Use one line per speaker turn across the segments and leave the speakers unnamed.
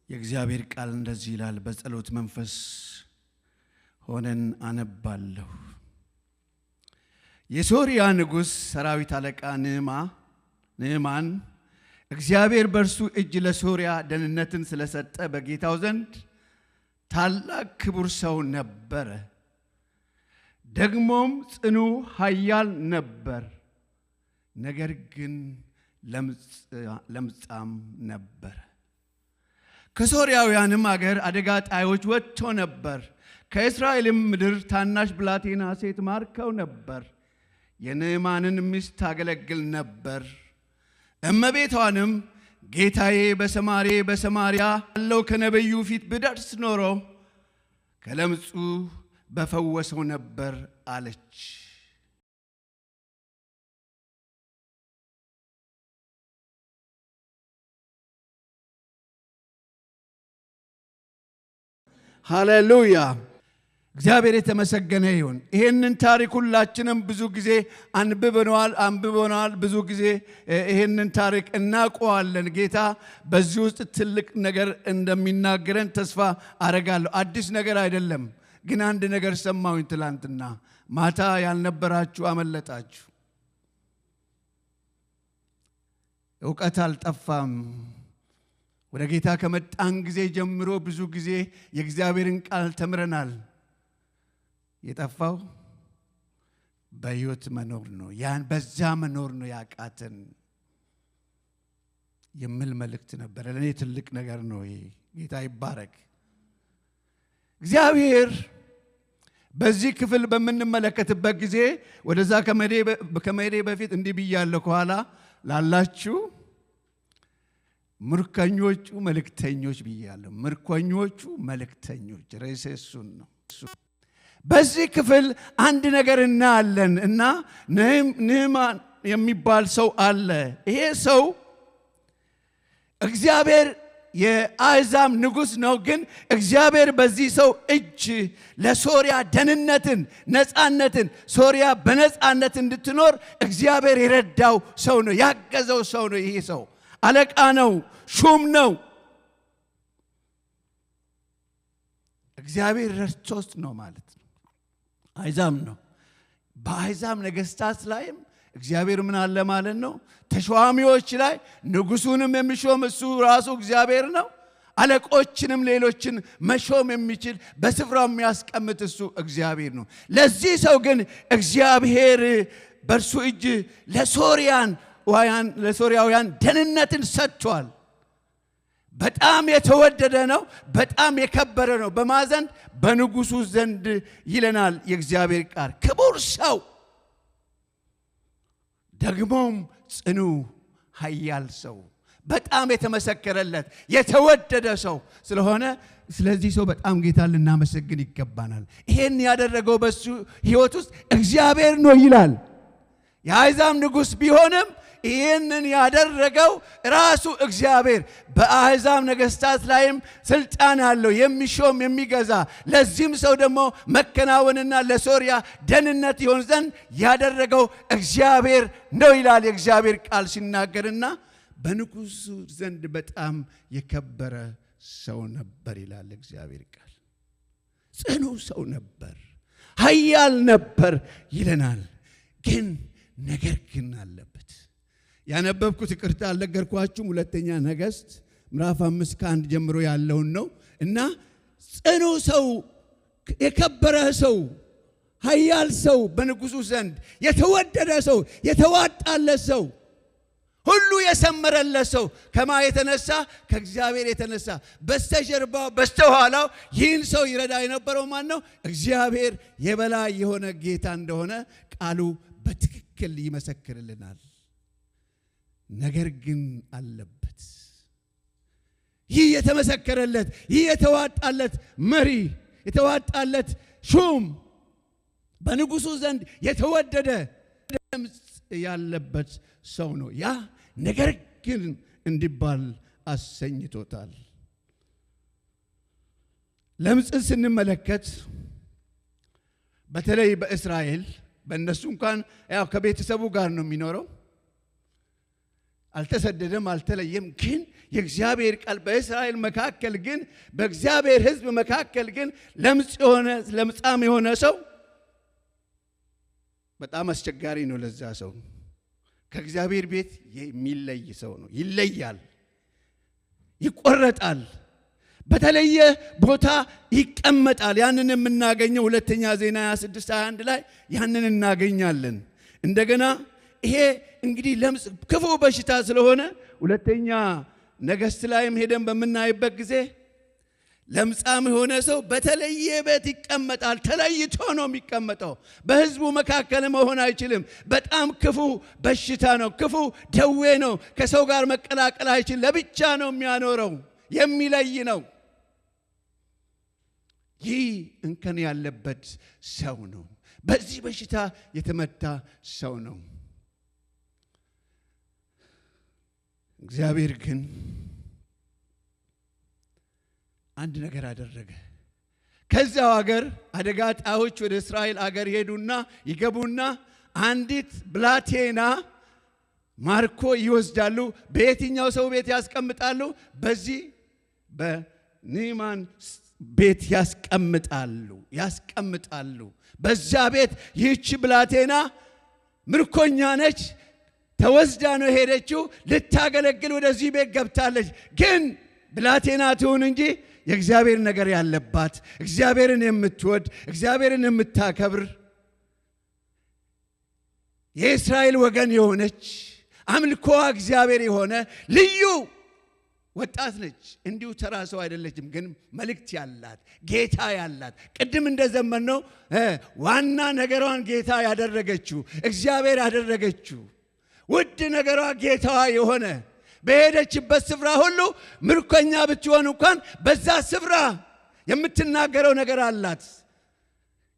የእግዚአብሔር ቃል እንደዚህ ይላል። በጸሎት መንፈስ ሆነን አነባለሁ። የሶርያ ንጉሥ ሰራዊት አለቃ ንዕማን እግዚአብሔር በእርሱ እጅ ለሶርያ ደህንነትን ስለሰጠ በጌታው ዘንድ ታላቅ ክቡር ሰው ነበረ። ደግሞም ጽኑ ኃያል ነበር። ነገር ግን ለምጻም ነበር። ከሶርያውያንም አገር አደጋ ጣዮች ወጥቶ ነበር። ከእስራኤልም ምድር ታናሽ ብላቴና ሴት ማርከው ነበር። የንዕማንን ሚስት ታገለግል ነበር። እመቤቷንም ጌታዬ በሰማርያ ያለው ከነቢዩ ፊት ብደርስ ኖሮ ከለምጹ በፈወሰው ነበር አለች። ሃሌሉያ! እግዚአብሔር የተመሰገነ ይሁን። ይሄንን ታሪክ ሁላችንም ብዙ ጊዜ አንብበናል። ብዙ ጊዜ ይሄንን ታሪክ እናውቀዋለን። ጌታ በዚህ ውስጥ ትልቅ ነገር እንደሚናገረን ተስፋ አረጋለሁ። አዲስ ነገር አይደለም። ግን አንድ ነገር ሰማሁኝ ትላንትና ማታ። ያልነበራችሁ አመለጣችሁ። ዕውቀት አልጠፋም። ወደ ጌታ ከመጣን ጊዜ ጀምሮ ብዙ ጊዜ የእግዚአብሔርን ቃል ተምረናል። የጠፋው በሕይወት መኖር ነው። በዛ መኖር ነው ያቃተን የሚል መልእክት ነበር። ለእኔ ትልቅ ነገር ነው። ጌታ ይባረክ። እግዚአብሔር በዚህ ክፍል በምንመለከትበት ጊዜ ወደዛ ከመሄዴ በፊት እንዲህ ብያለሁ። ከኋላ ላላችሁ ምርኮኞቹ መልእክተኞች ብያለሁ። ምርኮኞቹ መልእክተኞች ርዕሴ እሱን ነው። በዚህ ክፍል አንድ ነገር እናያለን እና ንዕማን የሚባል ሰው አለ። ይሄ ሰው እግዚአብሔር የአሕዛብ ንጉሥ ነው። ግን እግዚአብሔር በዚህ ሰው እጅ ለሶርያ ደህንነትን፣ ነፃነትን፣ ሶርያ በነፃነት እንድትኖር እግዚአብሔር የረዳው ሰው ነው፣ ያገዘው ሰው ነው። ይሄ ሰው አለቃ ነው፣ ሹም ነው። እግዚአብሔር ረድቶት ነው ማለት ነው። አሕዛብ ነው። በአሕዛብ ነገሥታት ላይም እግዚአብሔር ምን አለ ማለት ነው? ተሿሚዎች ላይ ንጉሡንም የሚሾም እሱ ራሱ እግዚአብሔር ነው። አለቆችንም ሌሎችን መሾም የሚችል በስፍራው የሚያስቀምጥ እሱ እግዚአብሔር ነው። ለዚህ ሰው ግን እግዚአብሔር በእርሱ እጅ ለሶርያውያን ደህንነትን ሰጥቷል። በጣም የተወደደ ነው። በጣም የከበረ ነው። በማዘን በንጉሡ ዘንድ ይለናል የእግዚአብሔር ቃል። ክቡር ሰው ደግሞም ጽኑ ኃያል ሰው፣ በጣም የተመሰከረለት የተወደደ ሰው ስለሆነ ስለዚህ ሰው በጣም ጌታ ልናመሰግን ይገባናል። ይሄን ያደረገው በሱ ሕይወት ውስጥ እግዚአብሔር ነው ይላል። የአሕዛብ ንጉሥ ቢሆንም ይህንን ያደረገው ራሱ እግዚአብሔር። በአሕዛብ ነገሥታት ላይም ስልጣን አለው፣ የሚሾም የሚገዛ። ለዚህም ሰው ደግሞ መከናወንና ለሶርያ ደህንነት ይሆን ዘንድ ያደረገው እግዚአብሔር ነው ይላል የእግዚአብሔር ቃል ሲናገርና በንጉሡ ዘንድ በጣም የከበረ ሰው ነበር ይላል እግዚአብሔር ቃል። ጽኑ ሰው ነበር፣ ኃያል ነበር ይለናል። ግን ነገር ግን አለበት። ያነበብኩት ይቅርታ አልነገርኳችሁም። ሁለተኛ ነገሥት ምዕራፍ 5 ከ1 ጀምሮ ያለውን ነው እና ጽኑ ሰው፣ የከበረ ሰው፣ ኃያል ሰው፣ በንጉሡ ዘንድ የተወደደ ሰው፣ የተዋጣለት ሰው፣ ሁሉ የሰመረለት ሰው ከማ የተነሳ ከእግዚአብሔር የተነሳ በስተጀርባው በስተኋላው ይህን ሰው ይረዳ የነበረው ማን ነው? እግዚአብሔር የበላይ የሆነ ጌታ እንደሆነ ቃሉ በትክክል ይመሰክርልናል። ነገር ግን አለበት። ይህ የተመሰከረለት፣ ይህ የተዋጣለት መሪ፣ የተዋጣለት ሹም፣ በንጉሡ ዘንድ የተወደደ ድምፅ ያለበት ሰው ነው። ያ ነገር ግን እንዲባል አሰኝቶታል። ለምጽን ስንመለከት በተለይ በእስራኤል በእነሱ እንኳን ያው ከቤተሰቡ ጋር ነው የሚኖረው። አልተሰደደም፣ አልተለየም። ግን የእግዚአብሔር ቃል በእስራኤል መካከል ግን በእግዚአብሔር ሕዝብ መካከል ግን ለምጻም የሆነ ሰው በጣም አስቸጋሪ ነው። ለዛ ሰው ከእግዚአብሔር ቤት የሚለይ ሰው ነው። ይለያል፣ ይቆረጣል፣ በተለየ ቦታ ይቀመጣል። ያንን የምናገኘው ሁለተኛ ዜና 26:21 ላይ ያንን እናገኛለን። እንደገና ይሄ እንግዲህ ለምጽ ክፉ በሽታ ስለሆነ ሁለተኛ ነገሥት ላይም ሄደን በምናይበት ጊዜ ለምጻም የሆነ ሰው በተለየ ቤት ይቀመጣል። ተለይቶ ነው የሚቀመጠው። በሕዝቡ መካከል መሆን አይችልም። በጣም ክፉ በሽታ ነው፣ ክፉ ደዌ ነው። ከሰው ጋር መቀላቀል አይችልም። ለብቻ ነው የሚያኖረው፣ የሚለይ ነው። ይህ እንከን ያለበት ሰው ነው። በዚህ በሽታ የተመታ ሰው ነው። እግዚአብሔር ግን አንድ ነገር አደረገ። ከዛው ሀገር አደጋ ጣዮች ወደ እስራኤል ሀገር ሄዱና ይገቡና አንዲት ብላቴና ማርኮ ይወስዳሉ። በየትኛው ሰው ቤት ያስቀምጣሉ? በዚህ በኒማን ቤት ያስቀምጣሉ። በዛ ቤት ይህች ብላቴና ምርኮኛ ነች። ተወስዳ ነው ሄደችው። ልታገለግል ወደዚህ ቤት ገብታለች። ግን ብላቴና ትሁን እንጂ የእግዚአብሔር ነገር ያለባት፣ እግዚአብሔርን የምትወድ፣ እግዚአብሔርን የምታከብር፣ የእስራኤል ወገን የሆነች፣ አምልኮዋ እግዚአብሔር የሆነ ልዩ ወጣት ነች። እንዲሁ ተራ ሰው አይደለችም። ግን መልእክት ያላት፣ ጌታ ያላት፣ ቅድም እንደዘመነው ዋና ነገሯን ጌታ ያደረገችው፣ እግዚአብሔር ያደረገችው፣ ውድ ነገሯ ጌታዋ የሆነ በሄደችበት ስፍራ ሁሉ ምርኮኛ ብትሆን እንኳን በዛ ስፍራ የምትናገረው ነገር አላት።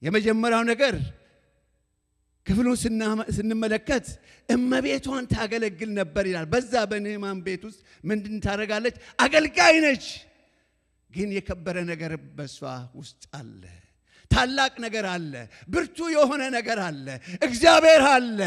የመጀመሪያው ነገር ክፍሉን ስንመለከት እመቤቷን ታገለግል ነበር ይላል። በዛ በንዕማን ቤት ውስጥ ምንድን ታደርጋለች? አገልጋይ ነች። ግን የከበረ ነገር በሷ ውስጥ አለ። ታላቅ ነገር አለ። ብርቱ የሆነ ነገር አለ። እግዚአብሔር አለ።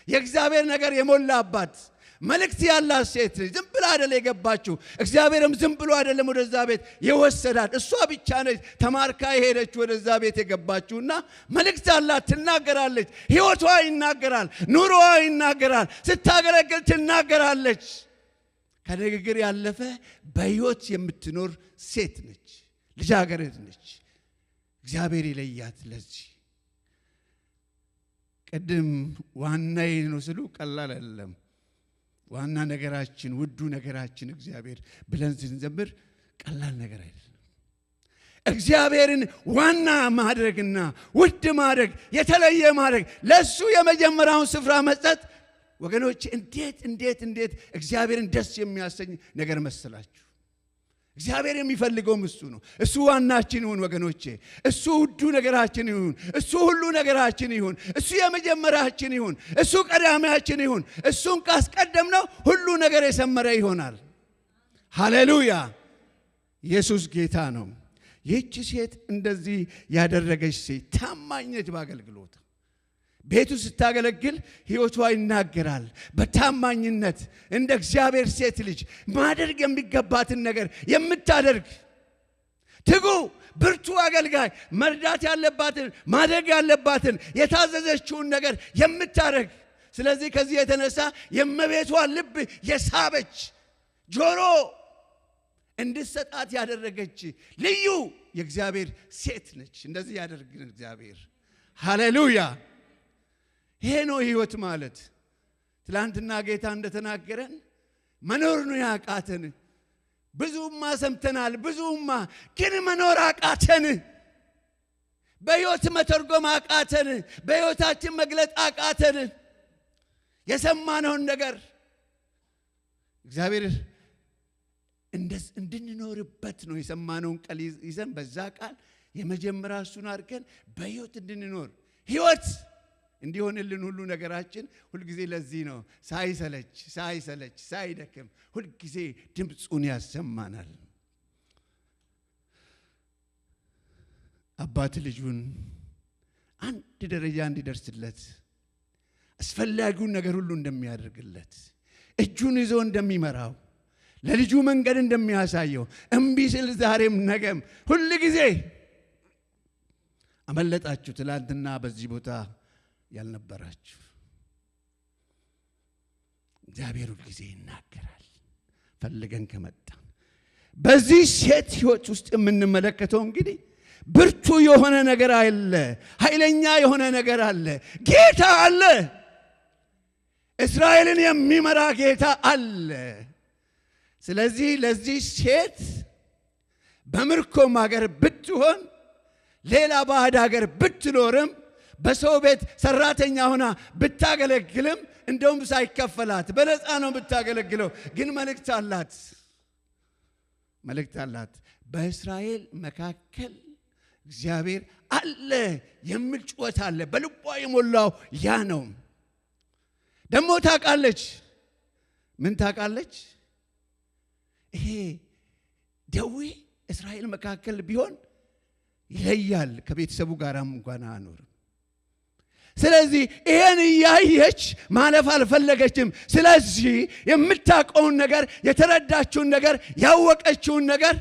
የእግዚአብሔር ነገር የሞላባት መልእክት ያላት ሴት ነች። ዝም ብላ አይደለም የገባችው። እግዚአብሔርም ዝም ብሎ አይደለም ወደዛ ቤት የወሰዳት። እሷ ብቻ ነች ተማርካ የሄደች ወደዛ ቤት የገባችውና መልእክት አላት። ትናገራለች። ሕይወቷ ይናገራል። ኑሮዋ ይናገራል። ስታገለግል ትናገራለች። ከንግግር ያለፈ በሕይወት የምትኖር ሴት ነች። ልጃገረድ ነች። እግዚአብሔር ይለያት ለዚህ። ቅድም ዋናዬ ነው ስሉ ቀላል አይደለም። ዋና ነገራችን፣ ውዱ ነገራችን እግዚአብሔር ብለን ስንዘምር ቀላል ነገር አይደለም። እግዚአብሔርን ዋና ማድረግና ውድ ማድረግ፣ የተለየ ማድረግ፣ ለሱ የመጀመሪያውን ስፍራ መስጠት ወገኖች እንዴት እግዚአብሔርን ደስ የሚያሰኝ ነገር መሰላችሁ። እግዚአብሔር የሚፈልገውም እሱ ነው። እሱ ዋናችን ይሁን ወገኖቼ። እሱ ውዱ ነገራችን ይሁን። እሱ ሁሉ ነገራችን ይሁን። እሱ የመጀመሪያችን ይሁን። እሱ ቀዳሚያችን ይሁን። እሱን ካስቀደምነው ሁሉ ነገር የሰመረ ይሆናል። ሃሌሉያ! ኢየሱስ ጌታ ነው። ይህች ሴት እንደዚህ ያደረገች ሴት ታማኝ ነች በአገልግሎት። ቤቱ ስታገለግል ሕይወቷ ይናገራል። በታማኝነት እንደ እግዚአብሔር ሴት ልጅ ማድረግ የሚገባትን ነገር የምታደርግ ትጉ ብርቱ አገልጋይ፣ መርዳት ያለባትን ማድረግ ያለባትን የታዘዘችውን ነገር የምታደርግ። ስለዚህ ከዚህ የተነሳ የእመቤቷን ልብ የሳበች ጆሮ እንድትሰጣት ያደረገች ልዩ የእግዚአብሔር ሴት ነች። እንደዚህ ያደርግልን እግዚአብሔር። ሃሌሉያ! ይሄ ነው ሕይወት ማለት። ትላንትና ጌታ እንደተናገረን መኖር ነው ያቃተን። ብዙማ ሰምተናል፣ ብዙማ ግን መኖር አቃተን። በሕይወት መተርጎም አቃተን። በሕይወታችን መግለጥ አቃተን። የሰማነውን ነገር እግዚአብሔር እንድንኖርበት ነው። የሰማነውን ቃል ይዘን በዛ ቃል የመጀመሪያ እሱን አድርገን በሕይወት እንድንኖር ሕይወት እንዲሆንልን ሁሉ ነገራችን ሁልጊዜ ለዚህ ነው ሳይሰለች ሳይደክም ሁልጊዜ ድምፁን ያሰማናል። አባት ልጁን አንድ ደረጃ እንዲደርስለት አስፈላጊውን ነገር ሁሉ እንደሚያደርግለት እጁን ይዞ እንደሚመራው ለልጁ መንገድ እንደሚያሳየው እምቢ ሲል ዛሬም ነገም ሁሉ ጊዜ አመለጣችሁ። ትላንትና በዚህ ቦታ ያልነበራችሁ እግዚአብሔር ሁሉ ጊዜ ይናገራል። ፈልገን ከመጣ በዚህ ሴት ሕይወት ውስጥ የምንመለከተው እንግዲህ ብርቱ የሆነ ነገር አለ፣ ኃይለኛ የሆነ ነገር አለ፣ ጌታ አለ፣ እስራኤልን የሚመራ ጌታ አለ። ስለዚህ ለዚህ ሴት በምርኮም ሀገር ብትሆን ሌላ ባዕድ ሀገር ብትኖርም በሰው ቤት ሰራተኛ ሆና ብታገለግልም እንደውም ሳይከፈላት በነፃ ነው ብታገለግለው፣ ግን መልእክት አላት። በእስራኤል መካከል እግዚአብሔር አለ የሚል ጩኸት አለ። በልቧ የሞላው ያ ነው። ደግሞ ታውቃለች። ምን ታውቃለች? ይሄ ደዌ እስራኤል መካከል ቢሆን ይለያል፣ ከቤተሰቡ ጋርም እንኳን አኖርም። ስለዚህ ይሄን ያየች ማለፍ አልፈለገችም። ስለዚህ የምታውቀውን ነገር፣ የተረዳችውን ነገር፣ ያወቀችውን ነገር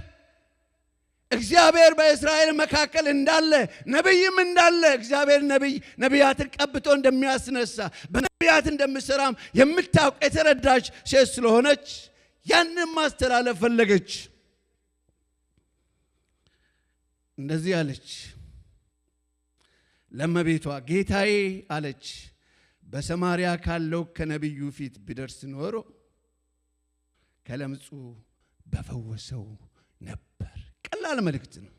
እግዚአብሔር በእስራኤል መካከል እንዳለ ነብይም እንዳለ እግዚአብሔር ነቢያትን ቀብቶ እንደሚያስነሳ በነቢያት እንደሚሰራም የምታውቅ የተረዳች ሴት ስለሆነች ያንን ማስተላለፍ ፈለገች። እንደዚህ አለች ለመቤቷ፣ ጌታዬ አለች፣ በሰማርያ ካለው ከነቢዩ ፊት ቢደርስ ኖሮ ከለምጹ በፈወሰው ነበር። ቀላል መልእክት ነው።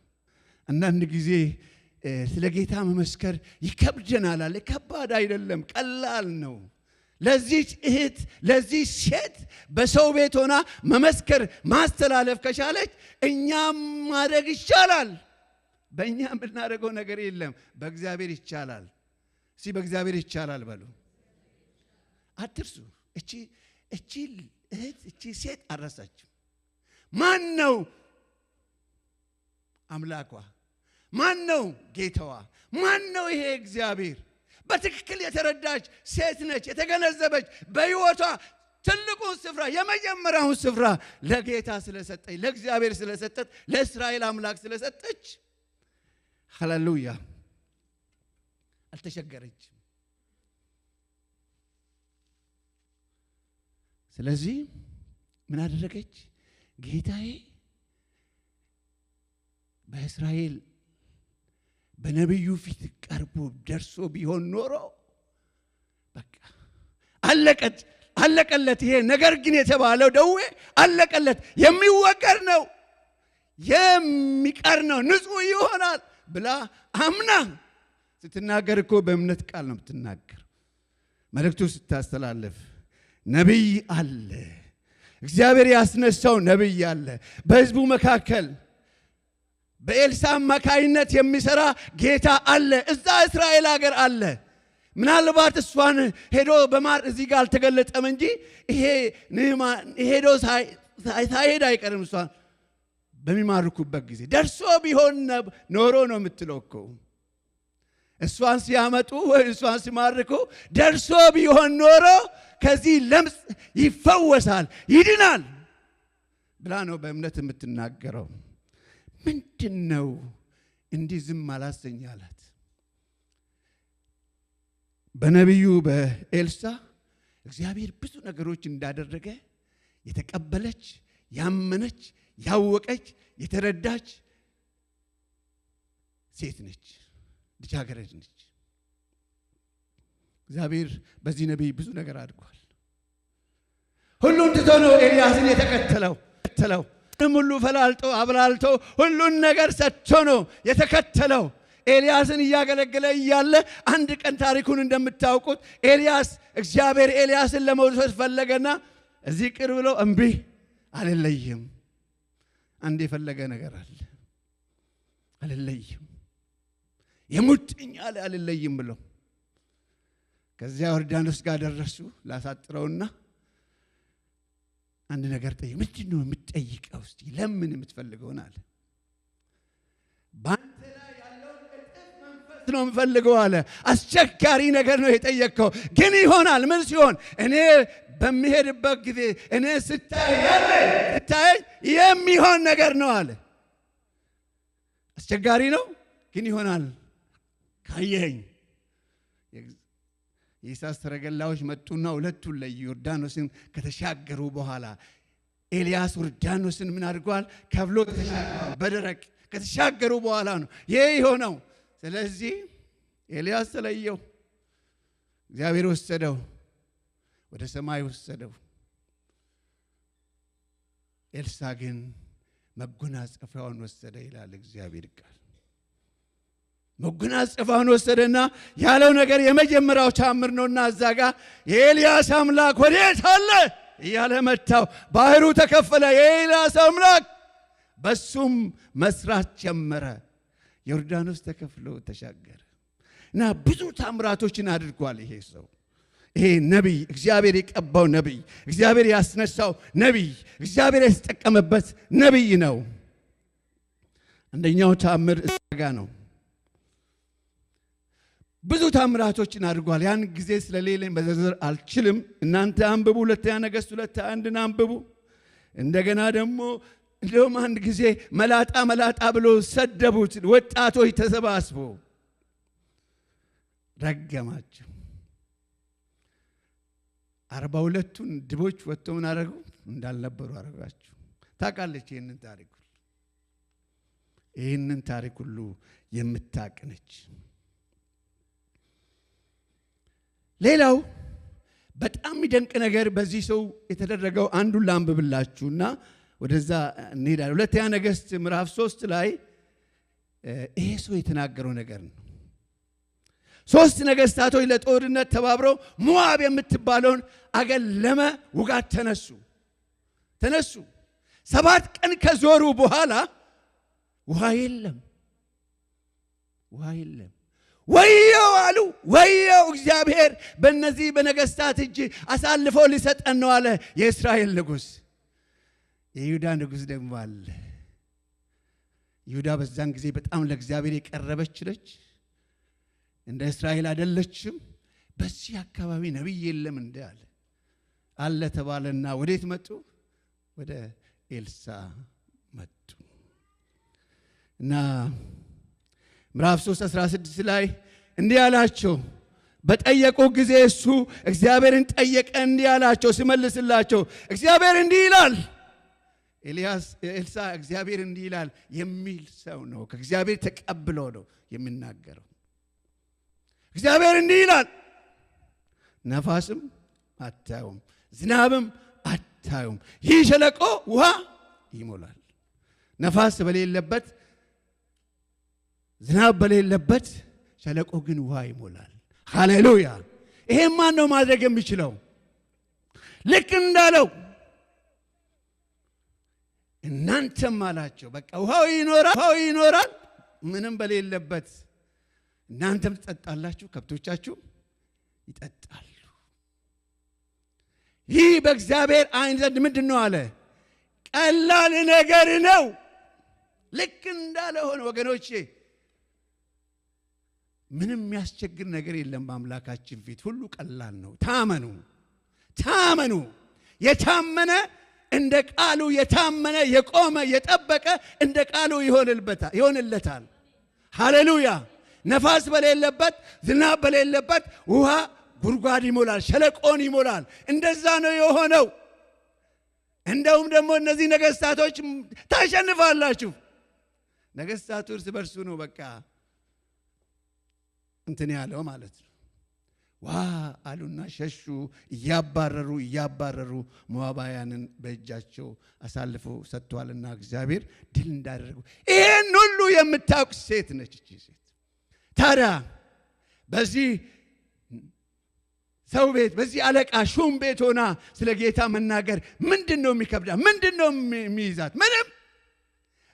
አንዳንድ ጊዜ ስለ ጌታ መመስከር ይከብደናል አለ። ከባድ አይደለም፣ ቀላል ነው። ለዚህ እህት ለዚህ ሴት በሰው ቤት ሆና መመስከር ማስተላለፍ ከቻለች እኛም ማድረግ ይቻላል። በእኛ የምናደርገው ነገር የለም፣ በእግዚአብሔር ይቻላል። እስቲ በእግዚአብሔር ይቻላል በሉ። አትርሱ። እቺ እህት እቺ ሴት አረሳችሁ። ማን ነው አምላኳ? ማን ነው ጌታዋ? ማን ነው ይሄ እግዚአብሔር? በትክክል የተረዳች ሴት ነች። የተገነዘበች በሕይወቷ ትልቁን ስፍራ የመጀመሪያውን ስፍራ ለጌታ ስለሰጠች፣ ለእግዚአብሔር ስለሰጠች፣ ለእስራኤል አምላክ ስለሰጠች፣ ሃሌሉያ፣ አልተቸገረችም። ስለዚህ ምን አደረገች? ጌታዬ በእስራኤል በነቢዩ ፊት ቀርቦ ደርሶ ቢሆን ኖሮ በቃ አለቀለት። ይሄ ነገር ግን የተባለው ደዌ አለቀለት። የሚወገድ ነው፣ የሚቀር ነው፣ ንጹሕ ይሆናል ብላ አምና ስትናገር እኮ በእምነት ቃል ነው የምትናገር። መልእክቱ ስታስተላለፍ ነቢይ አለ፣ እግዚአብሔር ያስነሳው ነቢይ አለ በሕዝቡ መካከል። በኤልሳ አማካይነት የሚሰራ ጌታ አለ፣ እዛ እስራኤል ሀገር አለ። ምናልባት እሷን ሄዶ በማር እዚህ ጋር አልተገለጠም እንጂ ይሄ ሄዶ ሳይሄድ አይቀርም። እሷን በሚማርኩበት ጊዜ ደርሶ ቢሆን ኖሮ ነው የምትለው እኮ። እሷን ሲያመጡ ወይ እሷን ሲማርኩ ደርሶ ቢሆን ኖሮ ከዚህ ለምጽ ይፈወሳል፣ ይድናል ብላ ነው በእምነት የምትናገረው። ምንድነው እንዲህ ዝም አላሰኛላት? በነቢዩ በኤልሳ እግዚአብሔር ብዙ ነገሮች እንዳደረገ የተቀበለች፣ ያመነች፣ ያወቀች፣ የተረዳች ሴት ነች፣ ልጃገረድ ነች። እግዚአብሔር በዚህ ነቢይ ብዙ ነገር አድርጓል። ሁሉን ትቶ ነው ኤልያስን የተከተለው። ሁሉ ፈላልጦ አብላልቶ ሁሉን ነገር ሰጥቶ ነው የተከተለው። ኤልያስን እያገለገለ እያለ አንድ ቀን ታሪኩን እንደምታውቁት እግዚአብሔር ኤልያስን ለመውሰድ ፈለገና እዚህ ቅርብ ብሎ እምቢ አልለይም። አንድ የፈለገ ነገር አለ፣ አልለይም፣ የሙጥኝ አለ፣ አልለይም ብሎ ከዚያ ዮርዳኖስ ጋር ደረሱ። ላሳጥረውና አንድ ነገር ጠይቅ። ምንድን ነው የምትጠይቀው? እስቲ ለምን የምትፈልገውን አለ። ባንተ ላይ ያለውን እጥፍ መንፈስ ነው የምፈልገው አለ። አስቸጋሪ ነገር ነው የጠየቅከው፣ ግን ይሆናል። ምን ሲሆን? እኔ በሚሄድበት ጊዜ እኔ ስታይ የሚሆን ነገር ነው አለ። አስቸጋሪ ነው ግን ይሆናል ካየኝ። የኢሳያስ ሰረገላዎች መጡና ሁለቱን ለዮርዳኖስን ከተሻገሩ በኋላ ኤልያስ ዮርዳኖስን ምን አድርጓል? ከፍሎ በደረቅ ከተሻገሩ በኋላ ነው ይሄ የሆነው። ስለዚህ ኤልያስ ተለየው፣ እግዚአብሔር ወሰደው፣ ወደ ሰማይ ወሰደው። ኤልሳ ግን መጎናጸፊያውን ወሰደ ይላል እግዚአብሔር ቃል። መጎናጸፊያውን ወሰደና ያለው ነገር የመጀመሪያው ታምር ነውና እዛ ጋር የኤልያስ አምላክ ወዴት አለ እያለ መታው። ባህሩ ተከፈለ። የኤልያስ አምላክ በሱም መስራት ጀመረ። ዮርዳኖስ ተከፍሎ ተሻገረ እና ብዙ ታምራቶችን አድርጓል። ይሄ ሰው ይሄ ነቢይ፣ እግዚአብሔር የቀባው ነቢይ፣ እግዚአብሔር ያስነሳው ነቢይ፣ እግዚአብሔር የተጠቀመበት ነቢይ ነው። አንደኛው ታምር እዛ ነው። ብዙ ታምራቶችን አድርጓል። ያን ጊዜ ስለሌለኝ በዝርዝር አልችልም። እናንተ አንብቡ። ሁለተኛ ነገሥት 2:1 አንብቡ። እንደገና ደግሞ እንደውም አንድ ጊዜ መላጣ ብሎ ሰደቡት። ወጣቶች ተሰባስቦ ረገማቸው። 42ቱን ድቦች ወጥተው ምን አደረጉ? እንዳልነበሩ አደረጋቸው። ታውቃለች ይህንን ታሪክ ሁሉ የምታውቅ ነች። ሌላው በጣም የሚደንቅ ነገር በዚህ ሰው የተደረገው አንዱን ላንብብላችሁና ወደዛ እንሄዳለን። ሁለተኛ ነገሥት ምዕራፍ 3 ላይ ይሄ ሰው የተናገረው ነገር ነው። 3 ነገሥታቶች ለጦርነት ተባብረው ሞዓብ የምትባለውን አገር ለመውጋት ተነሱ። 7 ቀን ከዞሩ በኋላ ውሃ የለም። ወየው አሉ። ወየው እግዚአብሔር በእነዚህ በነገሥታት እጅ አሳልፎ ሊሰጠን ነው አለ የእስራኤል ንጉሥ። የይሁዳ ንጉሥ ደግሞ አለ። ይሁዳ በዛን ጊዜ በጣም ለእግዚአብሔር የቀረበች ነች። እንደ እስራኤል አይደለችም። በዚህ አካባቢ ነቢይ የለም እንደ አለ ተባለና ወዴት መጡ? ወደ ኤልሳ መጡ እና ምዕራፍ 3:16 ላይ እንዲህ አላቸው። በጠየቁ ጊዜ እሱ እግዚአብሔርን ጠየቀ። እንዲህ አላቸው ሲመልስላቸው፣ እግዚአብሔር እንዲህ ይላል። ኤልሳ እግዚአብሔር እንዲህ ይላል የሚል ሰው ነው። ከእግዚአብሔር ተቀብሎ ነው የሚናገረው። እግዚአብሔር እንዲህ ይላል፣ ነፋስም አታዩም፣ ዝናብም አታዩም፣ ይህ ሸለቆ ውሃ ይሞላል። ነፋስ በሌለበት ዝናብ በሌለበት ሸለቆ ግን ውሃ ይሞላል። ሃሌሉያ! ይሄን ማን ነው ማድረግ የሚችለው? ልክ እንዳለው እናንተም አላቸው። በቃ ውሃው ይኖራል ምንም በሌለበት። እናንተም ትጠጣላችሁ፣ ከብቶቻችሁ ይጠጣሉ። ይህ በእግዚአብሔር ዓይን ዘንድ ምንድን ነው አለ? ቀላል ነገር ነው። ልክ እንዳለ ሆነ ወገኖቼ። ምንም የሚያስቸግር ነገር የለም በአምላካችን ፊት፣ ሁሉ ቀላል ነው። ታመኑ። የታመነ እንደ ቃሉ የታመነ የቆመ የጠበቀ እንደ ቃሉ ይሆንለታል። ሃሌሉያ! ነፋስ በሌለበት ዝናብ በሌለበት ውሃ ጉድጓድ ይሞላል፣ ሸለቆን ይሞላል። እንደዛ ነው የሆነው። እንደውም ደግሞ እነዚህ ነገሥታቶች ታሸንፋላችሁ። ነገሥታቱ እርስ በርሱ ነው በቃ እንትን ያለው ማለት ነው። ዋ አሉና ሸሹ። እያባረሩ ሞዓባውያንን በእጃቸው አሳልፈው ሰጥቷልና እግዚአብሔር ድል እንዳደረጉ ይሄን ሁሉ የምታውቅ ሴት ነች እቺ ሴት። ታዲያ በዚህ ሰው ቤት በዚህ አለቃ ሹም ቤት ሆና ስለ ጌታ መናገር ምንድን ነው የሚከብዳት? ምንድን ነው የሚይዛት? ምንም።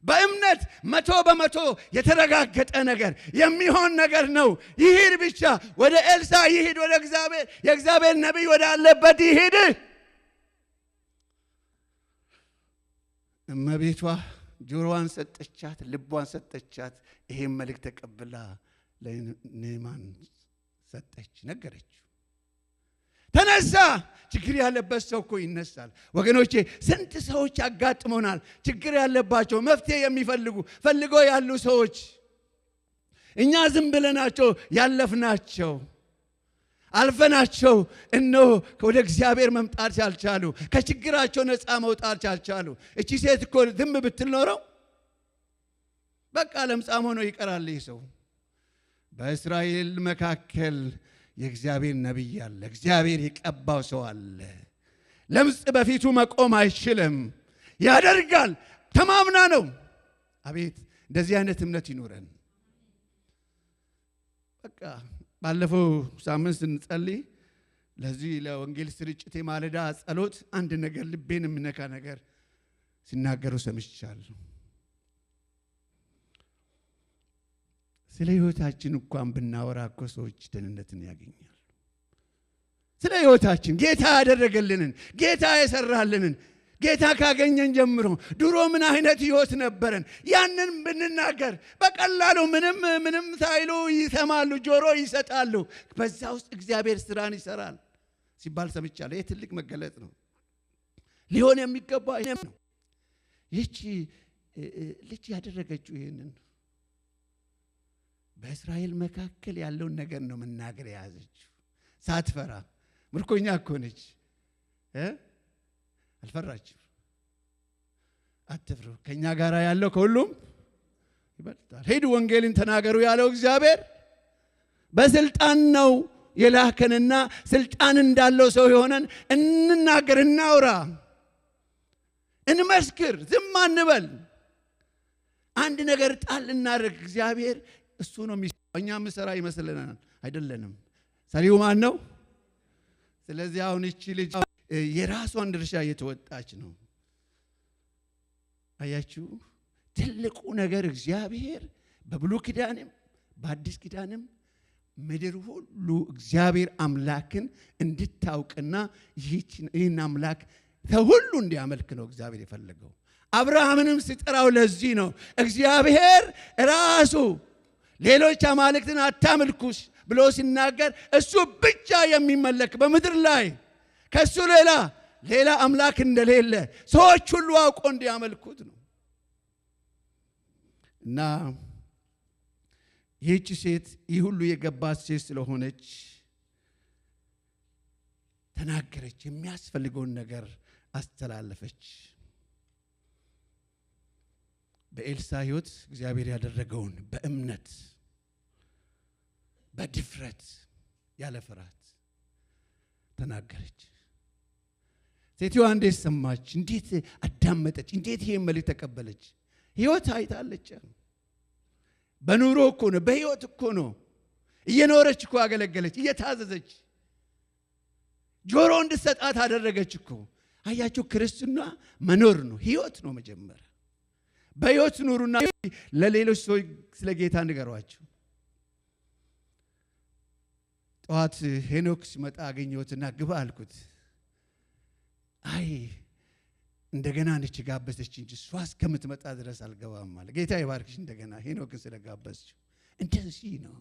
በእምነት 100% የተረጋገጠ ነገር የሚሆን ነገር ነው። ይሂድ ብቻ ወደ ኤልሳ ይሂድ፣ ወደ እግዚአብሔር የእግዚአብሔር ነቢይ ወደ አለበት ይሂድ። እመቤቷ ጆሮዋን ሰጠቻት፣ ልቧን ሰጠቻት። ይሄን መልእክት ተቀብላ ለንዕማን ሰጠች፣ ነገረችው። ተነሳ። ችግር ያለበት ሰው እኮ ይነሳል። ወገኖቼ ስንት ሰዎች ያጋጥመናል፣ ችግር ያለባቸው መፍትሄ የሚፈልጉ ፈልገው ያሉ ሰዎች እኛ ዝም ብለናቸው ያለፍናቸው አልፈናቸው እነሆ ወደ እግዚአብሔር መምጣት ያልቻሉ ከችግራቸው ነፃ መውጣት ያልቻሉ። እቺ ሴት እኮ ዝም ብትል ኖረው በቃ ለምጻም ሆኖ ይቀራል ይህ ሰው። በእስራኤል መካከል የእግዚአብሔር ነቢይ አለ፣ እግዚአብሔር የቀባው ሰው አለ። ለምጽ በፊቱ መቆም አይችልም፣ ያደርጋል። ተማምና ነው። አቤት እንደዚህ አይነት እምነት ይኖረን። በቃ ባለፈው ሳምንት ስንጸልይ ለዚህ ለወንጌል ስርጭት የማለዳ ጸሎት አንድ ነገር ልቤን የሚነካ ነገር ሲናገሩ ሰምቻለሁ። ስለ ሕይወታችን እንኳን ብናወራ እኮ ሰዎች ደህንነትን ያገኛሉ። ስለ ሕይወታችን ጌታ ያደረገልንን ጌታ የሰራልንን ጌታ ካገኘን ጀምሮ ድሮ ምን አይነት ሕይወት ነበረን ያንን ብንናገር በቀላሉ ምንም ሳይሉ ይሰማሉ፣ ጆሮ ይሰጣሉ። በዛ ውስጥ እግዚአብሔር ስራን ይሰራል ሲባል ሰምቻለሁ። ይህ ትልቅ መገለጥ ነው። ሊሆን የሚገባው ይሄ ነው። ይህች ልጅ ያደረገችው ይሄንን በእስራኤል መካከል ያለውን ነገር ነው መናገር የያዘችው። ሳትፈራ ምርኮኛ እኮ ነች። አልፈራችም። አትፍሩ፣ ከኛ ጋር ያለው ከሁሉም ይበልጣል። ሄዱ ወንጌልን ተናገሩ ያለው እግዚአብሔር በስልጣን ነው የላከንና ስልጣን እንዳለው ሰው የሆነን እንናገር፣ እናውራ፣ እንመስክር፣ ዝም አንበል። አንድ ነገር ጣል እናድርግ። እግዚአብሔር እሱ ነው የሚሰራው። እኛ ምሰራ ይመስለናል፣ አይደለንም። ሰሪው ማን ነው? ስለዚህ አሁን እቺ ልጅ የራሷን ድርሻ እየተወጣች ነው። አያችሁ፣ ትልቁ ነገር እግዚአብሔር በብሉይ ኪዳንም በአዲስ ኪዳንም ምድር ሁሉ እግዚአብሔር አምላክን እንድታውቅና ይህን አምላክ ሁሉ እንዲያመልክ ነው እግዚአብሔር የፈለገው። አብርሃምንም ሲጠራው ለዚህ ነው። እግዚአብሔር ራሱ ሌሎች አማልክትን አታምልኩስ ብሎ ሲናገር እሱ ብቻ የሚመለክ በምድር ላይ ከሱ ሌላ አምላክ እንደሌለ ሰዎች ሁሉ አውቆ እንዲያመልኩት ነው። እና ይህች ሴት ይህ ሁሉ የገባት ሴት ስለሆነች ተናገረች፣ የሚያስፈልገውን ነገር አስተላለፈች። በኤልሳ ሕይወት እግዚአብሔር ያደረገውን በእምነት በድፍረት ያለ ፍርሃት ተናገረች። ሴትዋ እንዴት ሰማች? እንዴት አዳመጠች? እንዴት ይሄን መልእክት ተቀበለች? ሕይወት አይታለች። በኑሮ እኮ ነው፣ በሕይወት እኮ ነው እየኖረች እኮ አገለገለች፣ እየታዘዘች ጆሮ እንድትሰጣት አደረገች እኮ። አያችሁ፣ ክርስትና መኖር ነው፣ ሕይወት ነው። መጀመሪያ በሕይወት ኑሩና ለሌሎች ሰዎች ስለ ጌታ ንገሯቸው። ጠዋት ሄኖክ ሲመጣ አገኘሁትና ግባ አልኩት። አይ እንደገና ነች ጋበዘች እንጂ እሷ እስከምትመጣ ድረስ አልገባም አለ። ጌታ ይባርክሽ። እንደገና ሄኖክን ስለጋበዝችው እንደዚህ ነው።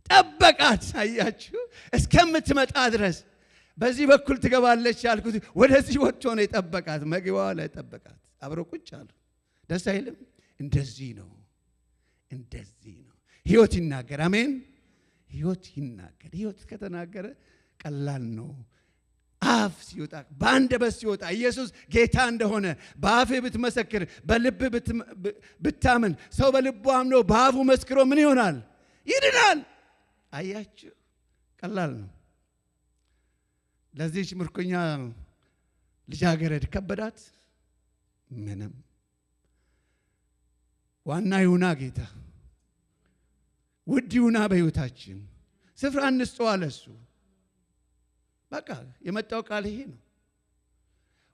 ጠበቃት። አያችሁ፣ እስከምትመጣ ድረስ በዚህ በኩል ትገባለች አልኩት። ወደዚህ ወጥቶ ነው የጠበቃት። መግቢያዋ ላይ ጠበቃት። አብረው ቁጭ አሉ። ደስ አይልም? እንደዚህ ነው፣ እንደዚህ ነው። ሕይወት ይናገር። አሜን። ሕይወት ይናገር። ሕይወት ከተናገረ ቀላል ነው። አፍ ሲወጣ በአንደበት ሲወጣ ኢየሱስ ጌታ እንደሆነ በአፍህ ብትመሰክር በልብ ብታምን ሰው በልቡ አምኖ በአፉ መስክሮ ምን ይሆናል? ይድናል። አያችሁ፣ ቀላል ነው። ለዚህች ምርኮኛ ልጃገረድ ከበዳት? ምንም። ዋና ይሁና ጌታ፣ ውድ ይሁና በሕይወታችን፣ ስፍራ እንስጠው አለ እሱ። በቃ የመጣው ቃል ይሄ ነው።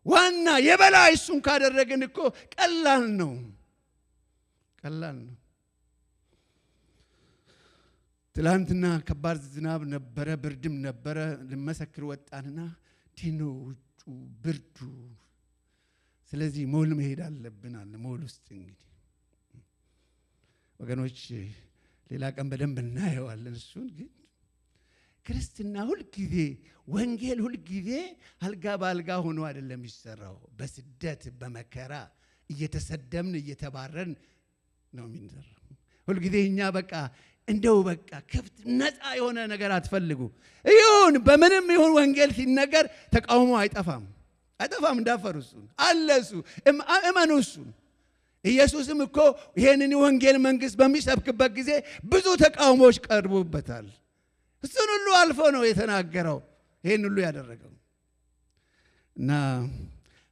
ዋና የበላይ እሱን ካደረግን እኮ ቀላል ነው፣ ቀላል ነው። ትላንትና ከባድ ዝናብ ነበረ፣ ብርድም ነበረ። ልመሰክር ወጣንና ዲኖ ውጩ ብርዱ፣ ስለዚህ ሞል መሄድ አለብን አለ። ሞል ውስጥ እንግዲህ ወገኖች ሌላ ቀን በደንብ እናየዋለን። እሱን ግን ክርስትና ሁል ጊዜ ወንጌል ሁል ጊዜ አልጋ ባልጋ ሆኖ አይደለም ይሰራው። በስደት በመከራ እየተሰደምን እየተባረን ነው የሚሰራው። ሁል ጊዜ እኛ በቃ እንደው በቃ ክፍት ነፃ የሆነ ነገር አትፈልጉ። ይሁን በምንም ይሁን ወንጌል ሲነገር ተቃውሞ አይጠፋም እንዳፈሩሱ አለሱ እመኑሱ። ኢየሱስም እኮ ይሄንን ወንጌል መንግስት በሚሰብክበት ጊዜ ብዙ ተቃውሞዎች ቀርቦበታል። እሱን ሁሉ አልፎ ነው የተናገረው ይሄን ሁሉ ያደረገው። እና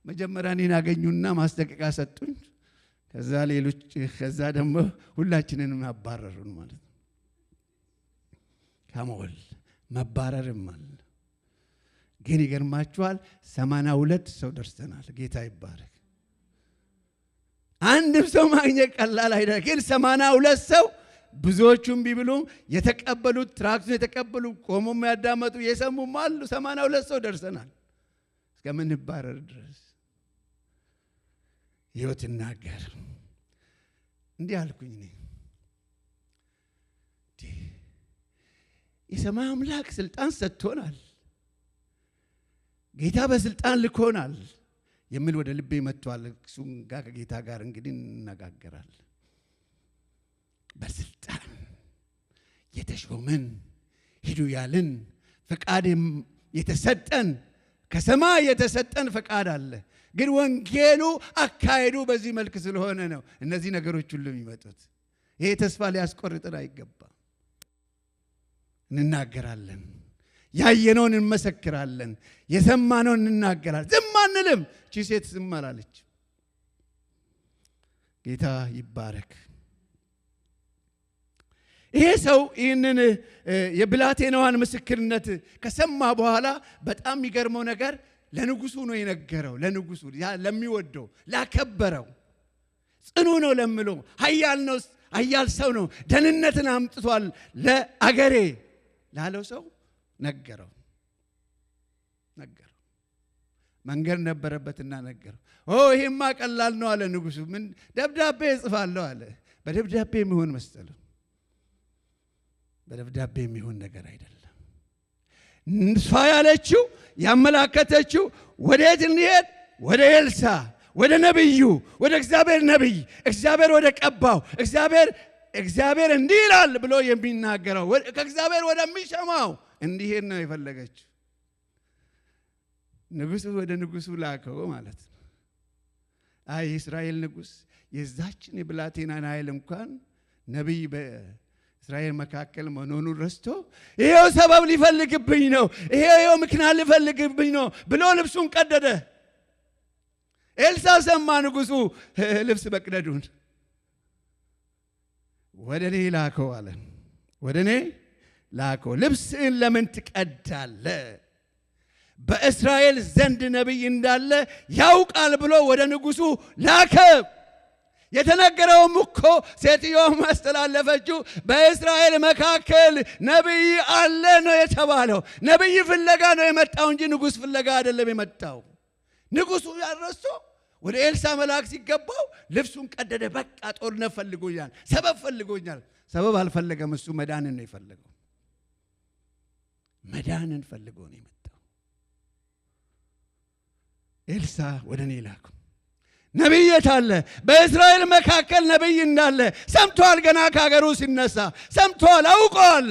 መጀመሪያ እኔን አገኙና ማስጠንቀቂያ ሰጡኝ። ከዛ ደግሞ ሁላችንንም አባረሩን ማለት ነው። ከሞል መባረርም አለ። ግን ይገርማችኋል 82 ሰው ደርሰናል። ጌታ ይባረክ። አንድም ሰው ማግኘት ቀላል አይደለም። ግን 82 ሰው ብዙዎቹም ቢብሉም የተቀበሉት ትራክቱን የተቀበሉ ቆሞም ያዳመጡ የሰሙም አሉ። 82 ሰው ደርሰናል እስከምንባረር ድረስ። ሕይወት እናገር እንዲህ አልኩኝ እኔ የሰማይ አምላክ ስልጣን ሰጥቶናል፣ ጌታ በስልጣን ልኮናል የሚል ወደ ልቤ መጥቷል። እሱም ጋር ከጌታ ጋር እንግዲህ እንነጋገራለን። በስልጣን የተሾመን ሂዱ ያልን ፈቃድ የተሰጠን ከሰማይ የተሰጠን ፈቃድ አለ። ግን ወንጌሉ አካሄዱ በዚህ መልክ ስለሆነ ነው እነዚህ ነገሮች ሁሉ የሚመጡት። ይሄ ተስፋ ሊያስቆርጥን አይገባም። እንናገራለን፣ ያየነውን እንመሰክራለን፣ የሰማነውን እንናገራለን። ዝም አንልም። እቺ ሴት ዝም አላለች። ጌታ ይባረክ። ይሄ ሰው ይህንን የብላቴናዋን ምስክርነት ከሰማ በኋላ በጣም የሚገርመው ነገር ለንጉሱ ነው የነገረው። ለንጉሱ ለሚወደው ላከበረው፣ ጽኑ ነው ለምሎ ኃያል ሰው ነው፣ ደህንነትን አምጥቷል ለአገሬ ላለው ሰው ነገረው። መንገር ነበረበትና ነገረው። ይሄማ ቀላል ነው አለ ንጉሱ። ምን ደብዳቤ እጽፋለሁ አለ። በደብዳቤ የሚሆን መሰለው። በደብዳቤ የሚሆን ነገር አይደለም። እሷ ያለችው ያመላከተችው ወዴት እንሄድ? ወደ ኤልሳ፣ ወደ ነብዩ፣ ወደ እግዚአብሔር ነብይ፣ እግዚአብሔር ወደ ቀባው፣ እግዚአብሔር እንዲህ ይላል ብሎ የሚናገረው ከእግዚአብሔር ወደሚሰማው እንዲሄድ ነው የፈለገችው። ንጉሱ ወደ ንጉሱ ላከው ማለት ነው። አይ የእስራኤል ንጉስ የዛችን የብላቴናን ኃይል እንኳን ነብይ በእስራኤል መካከል መኖኑን ረስቶ ይሄው ሰበብ ሊፈልግብኝ ነው፣ ይሄው ምክንያት ሊፈልግብኝ ነው ብሎ ልብሱን ቀደደ። ኤልሳ ሰማ ንጉሱ ልብስ መቅደዱን። ወደ እኔ ላከው አለ። ወደ እኔ ላከው። ልብስን ለምን ትቀዳለህ? በእስራኤል ዘንድ ነብይ እንዳለ ያውቃል ብሎ ወደ ንጉሱ ላከ። የተነገረውም እኮ ሴትዮዋ ማስተላለፈችው በእስራኤል መካከል ነብይ አለ ነው የተባለው። ነብይ ፍለጋ ነው የመጣው እንጂ ንጉስ ፍለጋ አይደለም የመጣው። ንጉሱ ያረሶ ወደ ኤልሳ መላክ ሲገባው ልብሱን ቀደደ። በቃ ጦርነት ፈልጎኛል፣ ሰበብ ፈልጎኛል። ሰበብ አልፈለገም። እሱ መዳንን ነው የፈለገው። መዳንን ፈልጎ ነው የመጣው። ኤልሳ ወደ እኔ ላኩ። ነብይ የት አለ? በእስራኤል መካከል ነብይ እንዳለ ሰምቷል። ገና ከሀገሩ ሲነሳ ሰምቷል፣ አውቋል።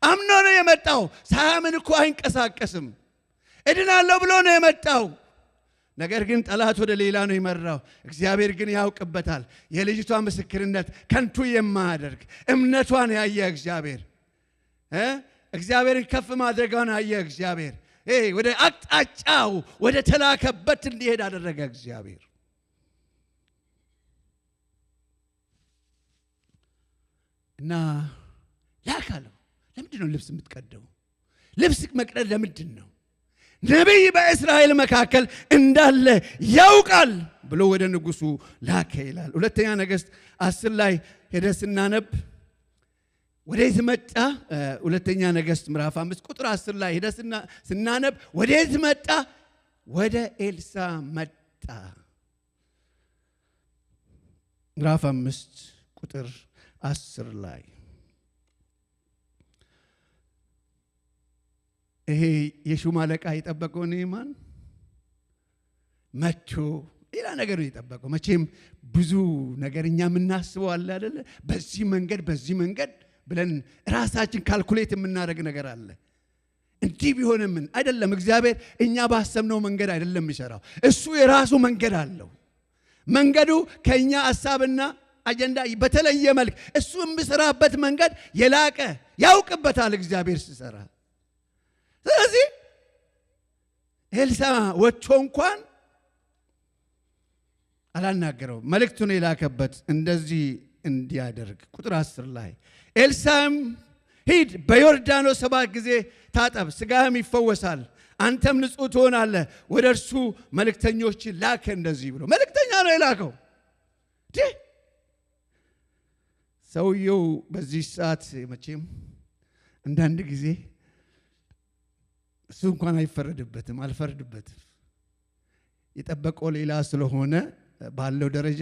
አምኖ ነው የመጣው። ሳያምን እኮ አይንቀሳቀስም። እድናለሁ ብሎ ነው የመጣው። ነገር ግን ጠላት ወደ ሌላ ነው የመራው። እግዚአብሔር ግን ያውቅበታል። የልጅቷ ምስክርነት ከንቱ የማያደርግ እምነቷን ያየ እግዚአብሔርን ከፍ ማድረጓን ያየ እግዚአብሔር ወደ አቅጣጫው ወደ ተላከበት እንዲሄድ አደረገ እግዚአብሔር። እና ላካለው። ለምንድን ነው ልብስ የምትቀደው? ልብስ መቅደድ ለምንድን ነው? ነብይ በእስራኤል መካከል እንዳለ ያውቃል ብሎ ወደ ንጉሱ ላከ ይላል። ሁለተኛ ነገሥት 10 ላይ ሄደን ስናነብ ወዴት መጣ? ሁለተኛ ነገሥት ምዕራፍ 5 ቁጥር 10 ላይ ሄደን ስናነብ ወዴት መጣ? ወደ ኤልሳ መጣ። ምዕራፍ 5 ቁጥር 10 ላይ ይሄ የሹም አለቃ የጠበቀው ንዕማን መጥቶ ሌላ ነገር ነው የጠበቀው። መቼም ብዙ ነገር እኛ የምናስበው አለ አይደለ? በዚህ መንገድ ብለን ራሳችን ካልኩሌት የምናደርግ ነገር አለ። እንዲህ ቢሆን ምን አይደለም። እግዚአብሔር እኛ ባሰብነው መንገድ አይደለም የሚሰራው። እሱ የራሱ መንገድ አለው። መንገዱ ከኛ ሐሳብና አጀንዳ በተለየ መልክ እሱ የሚሰራበት መንገድ የላቀ ያውቅበታል እግዚአብሔር ሲሰራ። ስለዚህ ኤልሳ ወጥቶ እንኳን አላናገረው። መልእክቱን የላከበት እንደዚህ እንዲያደርግ ቁጥር 10 ላይ ኤልሳም ሂድ በዮርዳኖስ 7 ጊዜ ታጠብ፣ ሥጋህም ይፈወሳል፣ አንተም ንጹሕ ትሆናለህ። ወደ እርሱ መልእክተኞችን ላከ። እንደዚህ ብሎ መልእክተኛ ነው የላከው። ሰውየው በዚህ ሰዓት መቼም አንዳንድ ጊዜ እሱ እንኳን አይፈረድበትም፣ አልፈረድበትም። የጠበቀው ሌላ ስለሆነ ባለው ደረጃ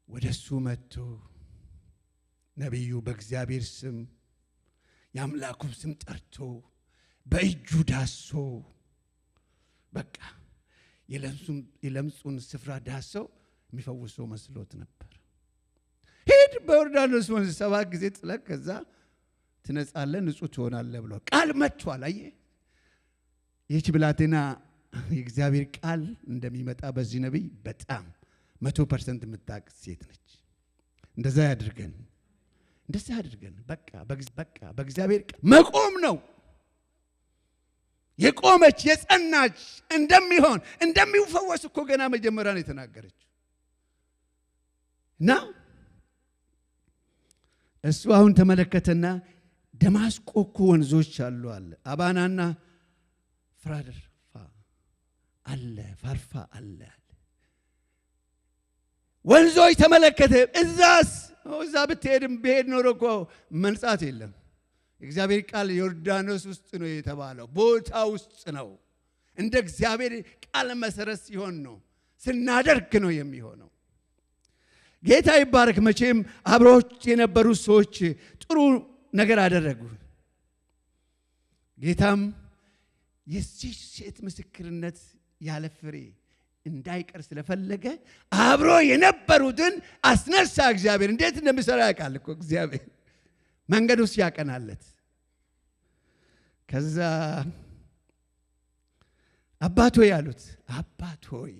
ወደሱ መጥቶ ነቢዩ በእግዚአብሔር ስም የአምላኩን ስም ጠርቶ በእጁ ዳሶ በቃ የለምጹን ስፍራ ዳሰው የሚፈውሰው መስሎት ነበር። ሂድ በዮርዳኖስ ወንዝ 7 ጊዜ ጥለቅ፣ ከዛ ትነጻለህ፣ ንጹሕ ትሆናለህ ብሎ ቃል መጥቷል። አየህ ይህች ብላቴና የእግዚአብሔር ቃል እንደሚመጣ በዚህ ነቢይ በጣም 100% የምታውቅ ሴት ነች። እንደዛ ያድርገን። በቃ በእግዚአብሔር ቃል መቆም ነው። የቆመች የጸናች እንደሚፈወስ እኮ ገና መጀመሪያ ነው የተናገረችው። እና እሱ አሁን ተመለከተና ደማስቆ እኮ ወንዞች አሉ አለ። አባናና ፍራድርፋ አለ፣ ፋርፋ አለ። ወንዞች ተመለከተ። እዛ ብትሄድም ብሄድ ኖሮ እኮ መንጻት የለም። እግዚአብሔር ቃል ዮርዳኖስ ውስጥ ነው የተባለው፣ ቦታ ውስጥ ነው። እንደ እግዚአብሔር ቃል መሰረት ሲሆን ነው፣ ስናደርግ ነው የሚሆነው። ጌታ ይባረክ። መቼም አብሮች የነበሩ ሰዎች ጥሩ ነገር አደረጉ። ጌታም የዚህ ሴት ምስክርነት ያለ ፍሬ እንዳይቀር ስለፈለገ አብሮ የነበሩትን አስነሳ። እግዚአብሔር እንዴት እንደሚሰራ ያውቃል እኮ እግዚአብሔር መንገዱ ሲያቀናለት። ከዛ አባት ሆይ አሉት። አባት ሆይ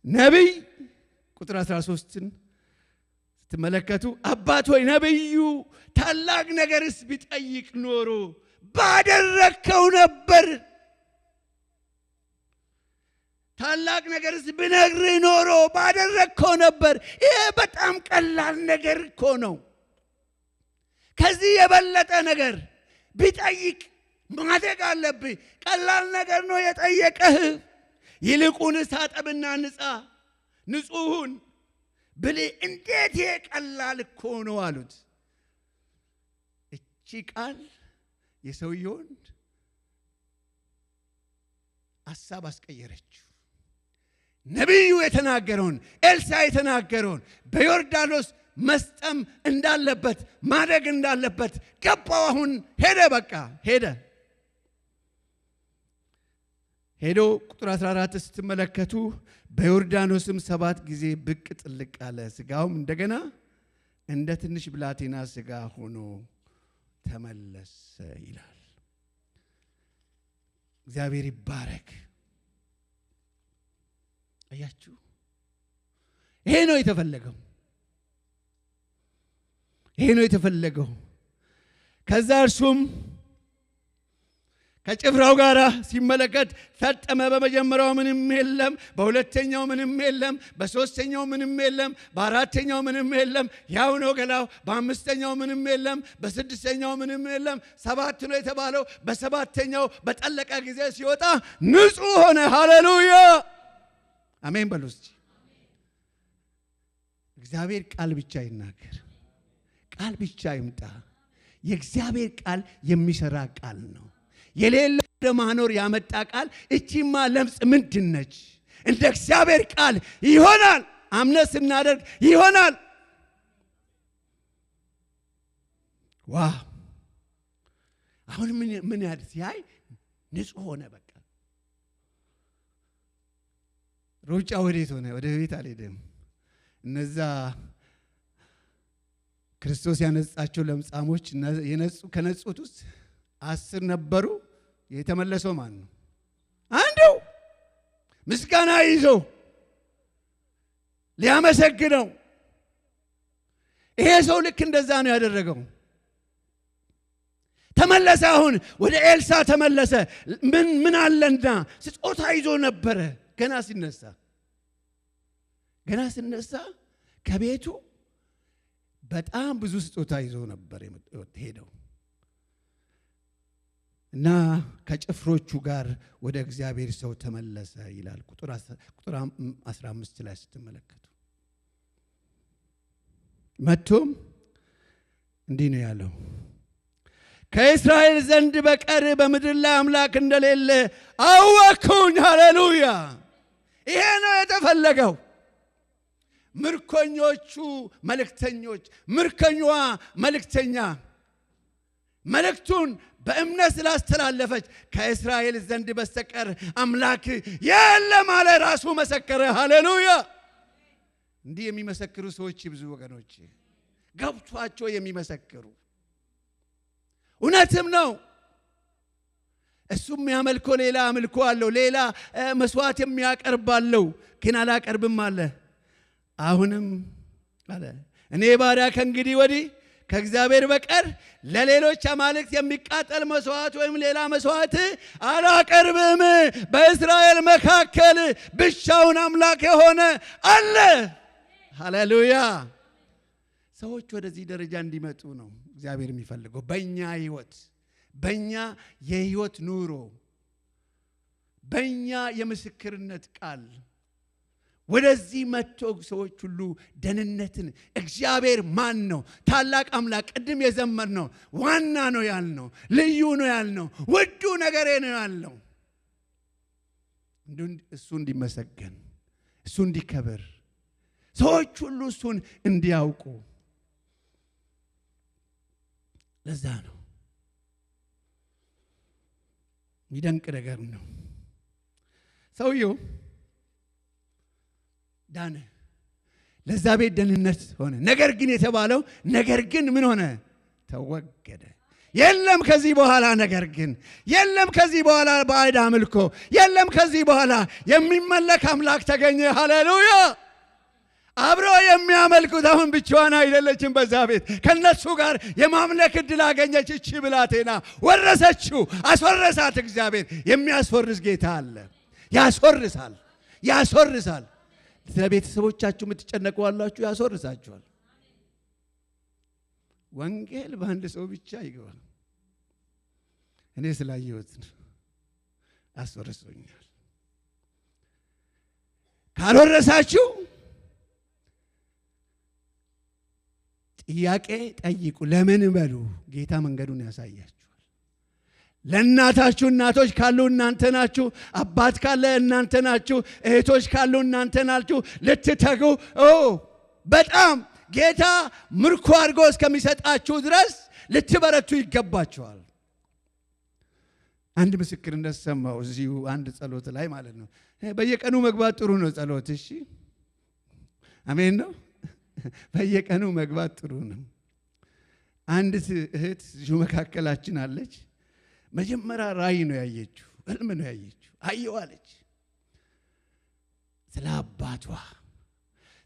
ነቢይ ቁጥር 13ን ስትመለከቱ አባት ሆይ ነቢዩ ታላቅ ነገርስ ቢጠይቅ ኖሮ ባደረከው ነበር። ታላቅ ነገርስ ብነግርህ ኖሮ ባደረከው ነበር። ይሄ በጣም ቀላል ነገር እኮ ነው። ከዚህ የበለጠ ነገር ቢጠይቅ ማድረግ አለብህ። ቀላል ነገር ነው የጠየቀህ። ይልቁንስ ታጠብና ንጻ፣ ንጹሑን ብለህ እንዴት ይሄ ቀላል እኮ ነው አሉት። እቺ ቃል የሰውየውን ሐሳብ አስቀየረችው። ነቢዩ የተናገረውን ኤልሳ የተናገረውን በዮርዳኖስ መስጠም እንዳለበት ማደግ እንዳለበት ገባው። አሁን ሄደ፣ በቃ ሄዶ ቁጥር 14 ስትመለከቱ በዮርዳኖስም 7 ጊዜ ብቅ ጥልቅ አለ። ሥጋውም እንደገና እንደ ትንሽ ብላቴና ሥጋ ሆኖ ተመለሰ ይላል። እግዚአብሔር ይባረክ። አያችሁ፣ ይሄ ነው የተፈለገው። ከዛ እርሱም ከጭፍራው ጋር ሲመለከት ፈጠመ። በመጀመሪያው ምንም የለም፣ በሁለተኛው ምንም የለም፣ በሶስተኛው ምንም የለም፣ በአራተኛው ምንም የለም፣ ያው ነው ገላው። በአምስተኛው ምንም የለም፣ በስድስተኛው ምንም የለም። 7 ነው የተባለው። በሰባተኛው በጠለቀ ጊዜ ሲወጣ ንጹሕ ሆነ። ሃሌሉያ አሜን በሉ እስቲ። እግዚአብሔር ቃል ብቻ ይናገር፣ ቃል ብቻ ይምጣ። የእግዚአብሔር ቃል የሚሰራ ቃል ነው። የሌለ ወደ ማኖር ያመጣ ቃል። እቺማ ለምጽ ምንድን ነች? እንደ እግዚአብሔር ቃል ይሆናል። አምነን ስናደርግ ይሆናል። ዋው! አሁን ምን ያድስ ያይ ንጹህ ሆነ። በቃ ሩጫ ወዴት ሆነ? ወደ ቤት አልሄደም። እነዛ ክርስቶስ ያነጻቸው ለምጻሞች ከነጹት ውስጥ 10 ነበሩ። የተመለሰው ማን ነው? አንዱ ምስጋና ይዞ ሊያመሰግነው። ይሄ ሰው ልክ እንደዛ ነው ያደረገው። ተመለሰ። አሁን ወደ ኤልሳ ተመለሰ። ምን አለና ስጦታ ይዞ ነበረ። ገና ሲነሳ ከቤቱ በጣም ብዙ ስጦታ ይዞ ነበር ሄደው እና ከጭፍሮቹ ጋር ወደ እግዚአብሔር ሰው ተመለሰ ይላል። ቁጥር 15 ላይ ስትመለከቱ መጥቶም እንዲህ ነው ያለው፣ ከእስራኤል ዘንድ በቀር በምድር ላይ አምላክ እንደሌለ አወቅኩኝ። ሃሌሉያ! ይሄ ነው የተፈለገው። ምርኮኞቹ መልእክተኞች፣ ምርኮኛዋ መልእክተኛ መልእክቱን በእምነት ስላስተላለፈች ከእስራኤል ዘንድ በስተቀር አምላክ የለም አለ። ራሱ መሰከረ። ሃሌሉያ! እንዲህ የሚመሰክሩ ሰዎች ብዙ ወገኖች ገብቷቸው የሚመሰክሩ እውነትም ነው። እሱም የሚያመልከው ሌላ አምልኮ አለው፣ ሌላ መስዋዕት የሚያቀርባለው፣ ግን አላቀርብም አለ። አሁንም አለ እኔ ባሪያ ከእንግዲህ ወዲህ ከእግዚአብሔር በቀር ለሌሎች አማልክት የሚቃጠል መስዋዕት ወይም ሌላ መስዋዕት አላቀርብም። በእስራኤል መካከል ብቻውን አምላክ የሆነ አለ። ሃሌሉያ! ሰዎች ወደዚህ ደረጃ እንዲመጡ ነው እግዚአብሔር የሚፈልገው። በእኛ ህይወት፣ በእኛ የህይወት ኑሮ፣ በእኛ የምስክርነት ቃል ወደዚህ መጥቶ ሰዎች ሁሉ ደህንነትን እግዚአብሔር ማን ነው? ታላቅ አምላክ፣ ቅድም የዘመርነው ዋና ነው ያልነው፣ ልዩ ነው ያልነው፣ ውዱ ነገሬ ነው ያልነው፣ እሱ እንዲመሰገን፣ እሱ እንዲከበር፣ ሰዎች ሁሉ እሱን እንዲያውቁ። ለዛ ነው የሚደንቅ ነገር ነው። ሰውየው ዳነ፣ ለዛ ቤት ደህንነት ሆነ። ነገር ግን የተባለው ነገር ግን ምን ሆነ? ተወገደ። የለም ከዚህ በኋላ ነገር ግን የለም ከዚህ በኋላ ባዕድ አምልኮ የለም ከዚህ በኋላ የሚመለክ አምላክ ተገኘ። ሃሌሉያ! አብረው የሚያመልኩት አሁን ብቻዋን አይደለችም። በዛ ቤት ከነሱ ጋር የማምለክ ዕድል አገኘች። እቺ ብላቴና ወረሰችው፣ አስወረሳት። እግዚአብሔር የሚያስወርስ ጌታ አለ። ያስወርሳል። ስለ ቤተሰቦቻችሁ የምትጨነቁ አላችሁ፣ ያስወርሳችኋል። ወንጌል በአንድ ሰው ብቻ ይገባል። እኔ ስላየሁት አስወርሶኛል። ካልወረሳችሁ ጥያቄ ጠይቁ፣ ለምን በሉ። ጌታ መንገዱን ያሳያችኋል። ለእናታችሁ እናቶች ካሉ እናንተ ናችሁ፣ አባት ካለ እናንተ ናችሁ፣ እህቶች ካሉ እናንተ ናችሁ። ልትተጉ በጣም ጌታ ምርኮ አድርጎ እስከሚሰጣችሁ ድረስ ልትበረቱ ይገባችኋል። አንድ ምስክርነት ሰማሁ እዚሁ አንድ ጸሎት ላይ ማለት ነው። በየቀኑ መግባት ጥሩ ነው ጸሎት። እሺ አሜን ነው። በየቀኑ መግባት ጥሩ ነው። አንዲት እህት እዚሁ መካከላችን አለች። መጀመሪያ ራእይ ነው ያየችው፣ ህልም ነው ያየችው። አየዋለች ስለ አባቷ።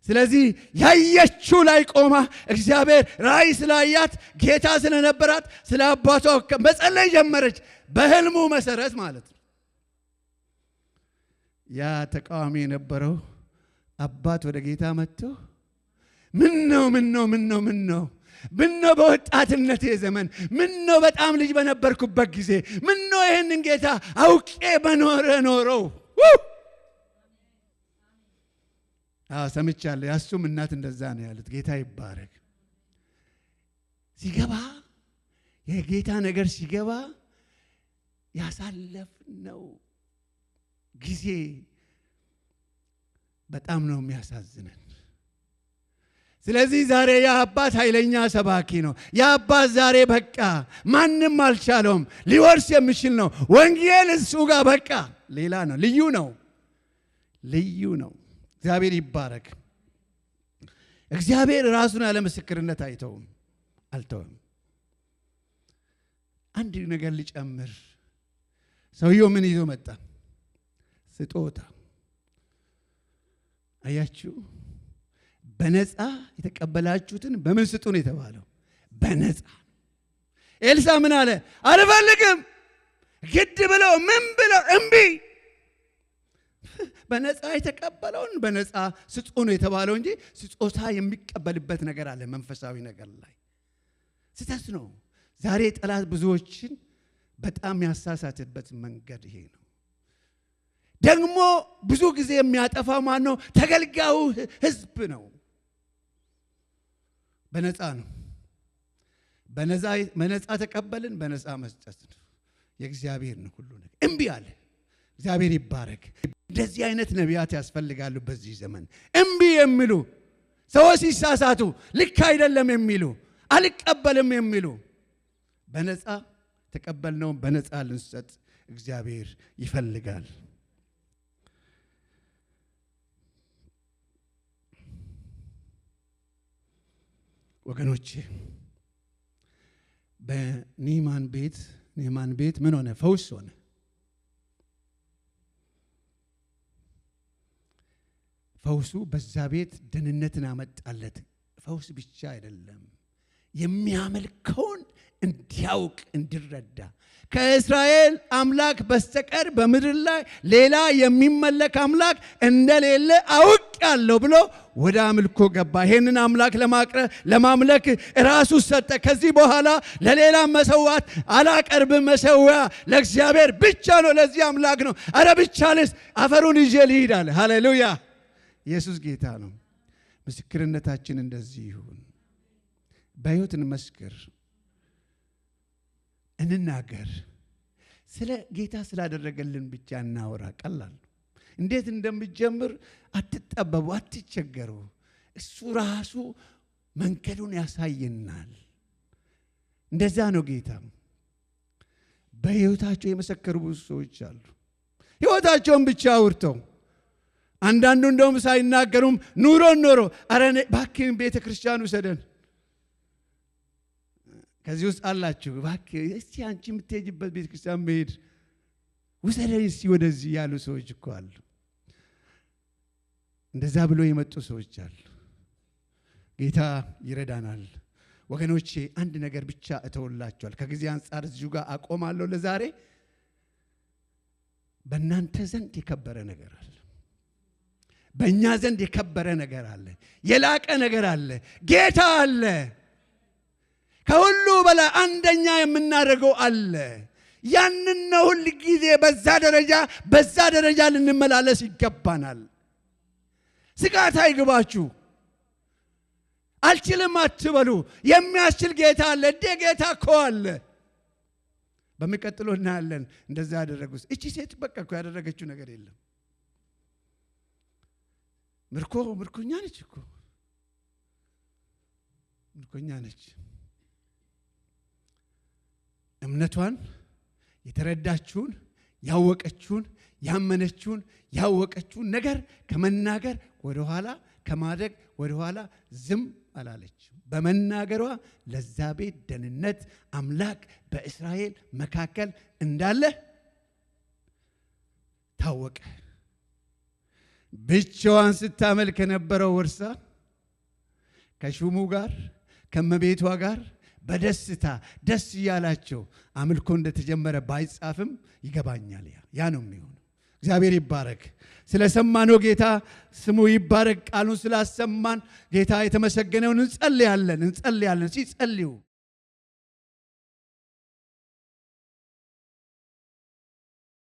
ስለዚህ ያየችው ላይ ቆማ እግዚአብሔር ራእይ ስላያት ጌታ ስለነበራት ስለ አባቷ መጸለይ ጀመረች፣ በህልሙ መሰረት ማለት ነው። ያ ተቃዋሚ የነበረው አባት ወደ ጌታ መጥቶ ምን ነው በወጣትነቴ ዘመን ምን ነው በጣም ልጅ በነበርኩበት ጊዜ ምን ነው ይሄንን ጌታ አውቄ በኖረው ሰምቻለሁ። ያሱም እናት እንደዛ ነው ያሉት። ጌታ ይባረክ። ሲገባ የጌታ ነገር ሲገባ ያሳለፍነው ጊዜ በጣም ነው የሚያሳዝነን። ስለዚህ ዛሬ ያ አባት ኃይለኛ ሰባኪ ነው። ያ አባት ዛሬ በቃ ማንም አልቻለውም፣ ሊወርስ የሚችል ነው። ወንጌል እሱ ጋር በቃ ሌላ ነው። ልዩ ነው፣ ልዩ ነው። እግዚአብሔር ይባረክ። እግዚአብሔር ራሱን ያለ ምስክርነት አልተውም። አንድ ነገር ሊጨምር፣ ሰውየው ምን ይዞ መጣ? ስጦታ። አያችሁ፣ በነፃ የተቀበላችሁትን በምን ስጡ ነው የተባለው? በነፃ። ኤልሳ ምን አለ? አልፈልግም። ግድ ብለው ምን ብለው እምቢ። በነፃ የተቀበለውን በነፃ ስጡ ነው የተባለው እንጂ ስጦታ የሚቀበልበት ነገር አለ። መንፈሳዊ ነገር ላይ ስህተት ነው። ዛሬ ጠላት ብዙዎችን በጣም ያሳሳተበት መንገድ ይሄ ነው። ደግሞ ብዙ ጊዜ የሚያጠፋው ማን ነው? ተገልጋዩ ህዝብ ነው። በነፃ ነው። በነፃ ተቀበልን፣ በነፃ መስጠት ነው። የእግዚአብሔር ነው ሁሉ ነገር። እምቢ አለ። እግዚአብሔር ይባረክ። እንደዚህ አይነት ነቢያት ያስፈልጋሉ በዚህ ዘመን። እምቢ የሚሉ ሰዎች ሲሳሳቱ ልክ አይደለም የሚሉ አልቀበልም የሚሉ በነፃ ተቀበልነው በነፃ ልንሰጥ እግዚአብሔር ይፈልጋል። ወገኖቼ በኒማን ቤት ምን ሆነ? ፈውስ ሆነ። ፈውሱ በዛ ቤት ደህንነትን አመጣለት። ፈውስ ብቻ አይደለም፣ የሚያመልከውን እንዲያውቅ እንዲረዳ፣ ከእስራኤል አምላክ በስተቀር በምድር ላይ ሌላ የሚመለክ አምላክ እንደሌለ አውቃለሁ ብሎ ወደ አምልኮ ገባ። ይሄንን አምላክ ለማምለክ ራሱ ሰጠ። ከዚህ በኋላ ለሌላ መሰዋት አላቀርብም፣ መሰዊያ ለእግዚአብሔር ብቻ ነው፣ ለዚህ አምላክ ነው። አረ ብቻልስ አፈሩን ይዤ ልሂድ አለ። ሃሌሉያ! ኢየሱስ ጌታ ነው። ምስክርነታችን እንደዚህ ይሁን። በሕይወት እንመስክር፣ እንናገር። ስለ ጌታ ስላደረገልን ብቻ እናወራ። ቀላል ነው። እንዴት እንደምጀምር አትጠበቡ፣ አትቸገሩ። እሱ ራሱ መንገዱን ያሳየናል። እንደዛ ነው ጌታ። በሕይወታቸው የመሰከሩ ብዙ ሰዎች አሉ። ሕይወታቸውን ብቻ አውርተው፣ አንዳንዱ እንደውም ሳይናገሩም ኖሮ አረ እባክህን ቤተ ክርስቲያን ውሰደን። ከዚህ ውስጥ አላችሁ፣ እባክህ እስቲ አንቺ የምትሄጂበት ቤተ ክርስቲያን መሄድ ውሰደን እስቲ ወደዚህ ያሉ ሰዎች እኮ አሉ። እንደዛ ብሎ የመጡ ሰዎች አሉ። ጌታ ይረዳናል። ወገኖቼ አንድ ነገር ብቻ እተውላችኋል። ከጊዜ አንጻር እዚሁ ጋር አቆማለሁ ለዛሬ። በእናንተ ዘንድ የከበረ ነገር አለ። በእኛ ዘንድ የከበረ ነገር አለ። የላቀ ነገር አለ። ጌታ አለ። ከሁሉ በላይ አንደኛ የምናደርገው አለ። ያንን ነው ሁል ጊዜ በዛ ደረጃ ልንመላለስ ይገባናል። ስጋት አይግባችሁ። አልችልም አትበሉ። የሚያስችል ጌታ አለ። ጌታ እኮ አለ። በሚቀጥለው እናያለን። እንደዛ ያደረጉት እቺ ሴት በቃ እኮ ያደረገችው ነገር የለም። ምርኮኛ ነች እኮ ምርኮኛ ነች። እምነቷን የተረዳችውን ያወቀችውን ያመነችውን ያወቀችውን ነገር ከመናገር ወደኋላ ከማድረግ ወደኋላ ዝም አላለች። በመናገሯ ለዛ ቤት ደህንነት አምላክ በእስራኤል መካከል እንዳለ ታወቀ። ብቻዋን ስታመልክ የነበረው ወርሳ ከሹሙ ጋር ከመቤቷ ጋር በደስታ ደስ እያላቸው አምልኮ እንደተጀመረ ባይጻፍም ይገባኛል። ያ ነው የሚሆነው። እግዚአብሔር ይባረክ። ስለሰማነው ጌታ ስሙ ይባረክ። ቃሉን ስላሰማን ጌታ የተመሰገነውን እንጸልያለን። ሲጸልዩ